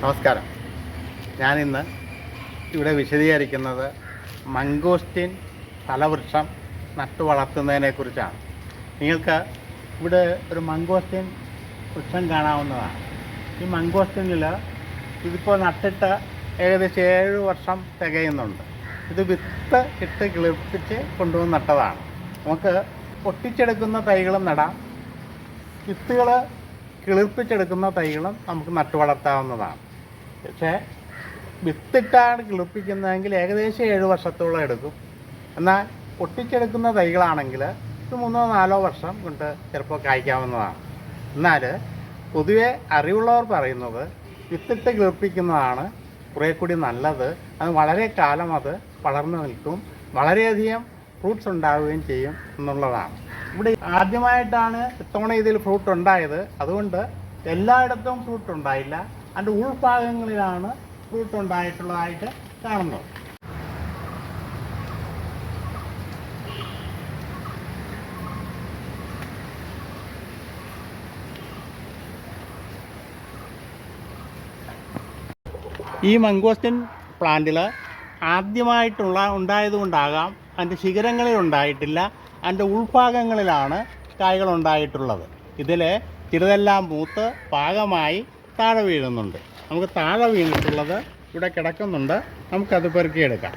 നമസ്കാരം. ഞാനിന്ന് ഇവിടെ വിശദീകരിക്കുന്നത് മംഗോസ്റ്റിൻ ഫലവൃക്ഷം നട്ടു വളർത്തുന്നതിനെക്കുറിച്ചാണ്. നിങ്ങൾക്ക് ഇവിടെ ഒരു മംഗോസ്റ്റിൻ വൃക്ഷം കാണാവുന്നതാണ്. ഈ മംഗോസ്റ്റിനിൽ ഇതിപ്പോൾ നട്ടിട്ട് ഏകദേശം 7 വർഷം തികയുന്നുണ്ട്. ഇത് വിത്ത് ഇട്ട് കിളിർപ്പിച്ച് കൊണ്ടുവന്ന് നട്ടതാണ്. നമുക്ക് പൊട്ടിച്ചെടുക്കുന്ന തൈകളും നടാം, വിത്തുകൾ കിളിർപ്പിച്ചെടുക്കുന്ന തൈകളും നമുക്ക് നട്ടു വളർത്താവുന്നതാണ്. പക്ഷേ വിത്തിട്ടാണ് കിളിർപ്പിക്കുന്നതെങ്കിൽ ഏകദേശം 7 വർഷത്തോളം എടുക്കും. എന്നാൽ പൊട്ടിച്ചെടുക്കുന്ന തൈകളാണെങ്കിൽ ഒരു 3-4 വർഷം കൊണ്ട് ചിലപ്പോൾ കായ്ക്കാവുന്നതാണ്. എന്നാൽ പൊതുവെ അറിവുള്ളവർ പറയുന്നത് വിത്തിട്ട് കിളിർപ്പിക്കുന്നതാണ് കുറേ കൂടി നല്ലത്. അത് വളരെ കാലം അത് വളർന്നു നിൽക്കും, വളരെയധികം ഫ്രൂട്ട്സ് ഉണ്ടാവുകയും ചെയ്യും എന്നുള്ളതാണ്. ഇവിടെ ആദ്യമായിട്ടാണ് ഇത്തവണ ഇതിൽ ഫ്രൂട്ട് ഉണ്ടായത്. അതുകൊണ്ട് എല്ലായിടത്തും ഫ്രൂട്ട് ഉണ്ടായില്ല. അതിൻ്റെ ഉൾഭാഗങ്ങളിലാണ് ഫ്രൂട്ട് ഉണ്ടായിട്ടുള്ളതായിട്ട് കാണുന്നത്. ഈ മംഗോസ്റ്റിൻ പ്ലാന്റിൽ ഉണ്ടായതുകൊണ്ടാകാം അതിൻ്റെ ശിഖരങ്ങളിൽ ഉണ്ടായിട്ടില്ല, അതിൻ്റെ ഉൾഭാഗങ്ങളിലാണ് കായ്കൾ ഉണ്ടായിട്ടുള്ളത്. ഇതിൽ ചിലതെല്ലാം മൂത്ത് പാകമായി താഴെ വീഴുന്നുണ്ട്. നമുക്ക് താഴെ വീണിട്ടുള്ളത് ഇവിടെ കിടക്കുന്നുണ്ട്, നമുക്കത് പെറുക്കിയെടുക്കാം.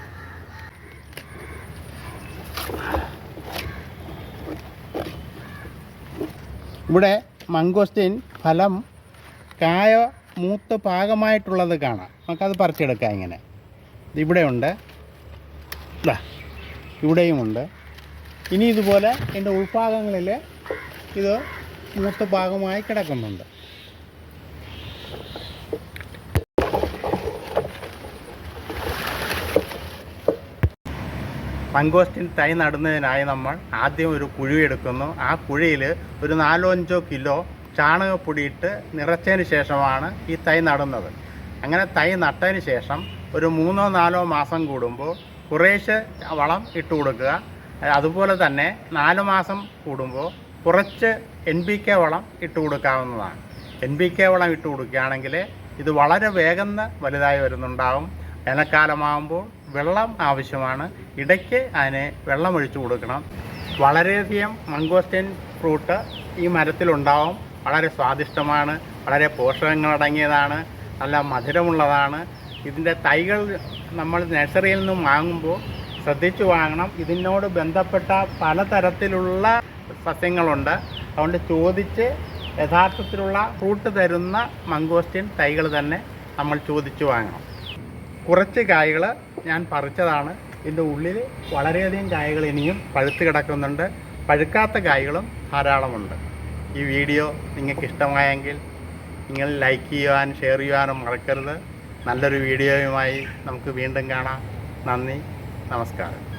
ഇവിടെ മംഗോസ്റ്റിൻ ഫലം കായ മൂത്ത് പാകമായിട്ടുള്ളത് കാണാം. നമുക്കത് പറിച്ചെടുക്കാം. ഇങ്ങനെ ഇവിടെയുണ്ട്, ഇവിടെയുമുണ്ട്. ഇനി ഇതുപോലെ ഇതിൻ്റെ ഉൾഭാഗങ്ങളിൽ ഇത് മൂത്ത് പാകമായി കിടക്കുന്നുണ്ട്. മംഗോസ്റ്റിൻ തൈ നടുന്നതിനായി നമ്മൾ ആദ്യം ഒരു കുഴി എടുക്കുന്നു. ആ കുഴിയിൽ ഒരു 4-5 കിലോ ചാണകപ്പൊടിയിട്ട് നിറച്ചതിന് ശേഷമാണ് ഈ തൈ നടുന്നത്. അങ്ങനെ തൈ നട്ടതിന് ശേഷം ഒരു 3-4 മാസം കൂടുമ്പോൾ കുറേശ്ശെ വളം ഇട്ട് കൊടുക്കുക. അതുപോലെ തന്നെ 4 മാസം കൂടുമ്പോൾ കുറച്ച് NPK വളം ഇട്ട് കൊടുക്കാവുന്നതാണ്. NPK വളം ഇട്ട് കൊടുക്കുകയാണെങ്കിൽ ഇത് വളരെ വേഗം വലുതായി വരുന്നുണ്ടാവും. വേനൽക്കാലമാകുമ്പോൾ വെള്ളം ആവശ്യമാണ്, ഇടയ്ക്ക് അതിന് വെള്ളം ഒഴിച്ചു കൊടുക്കണം. വളരെയധികം മംഗോസ്റ്റിൻ ഫ്രൂട്ട് ഈ മരത്തിലുണ്ടാവും. വളരെ സ്വാദിഷ്ടമാണ്, വളരെ പോഷകങ്ങളടങ്ങിയതാണ്, നല്ല മധുരമുള്ളതാണ്. ഇതിൻ്റെ തൈകൾ നമ്മൾ നഴ്സറിയിൽ നിന്നും വാങ്ങുമ്പോൾ ശ്രദ്ധിച്ചു വാങ്ങണം. ഇതിനോട് ബന്ധപ്പെട്ട പലതരത്തിലുള്ള സസ്യങ്ങളുണ്ട്. അതുകൊണ്ട് ചോദിച്ച് യഥാർത്ഥത്തിലുള്ള ഫ്രൂട്ട് തരുന്ന മംഗോസ്റ്റിൻ തൈകൾ തന്നെ നമ്മൾ ചോദിച്ചു വാങ്ങണം. കുറച്ച് കായ്കൾ ഞാൻ പറിച്ചതാണ്. ഇതിൻ്റെ ഉള്ളിൽ വളരെയധികം കായ്കൾ ഇനിയും പഴുത്ത് കിടക്കുന്നുണ്ട്. പഴുക്കാത്ത കായ്കളും ധാരാളമുണ്ട്. ഈ വീഡിയോ നിങ്ങൾക്ക് ഇഷ്ടമായെങ്കിൽ നിങ്ങൾ ലൈക്ക് ചെയ്യുവാനും ഷെയർ ചെയ്യുവാനും മറക്കരുത്. നല്ലൊരു വീഡിയോയുമായി നമുക്ക് വീണ്ടും കാണാം. നന്ദി, നമസ്കാരം.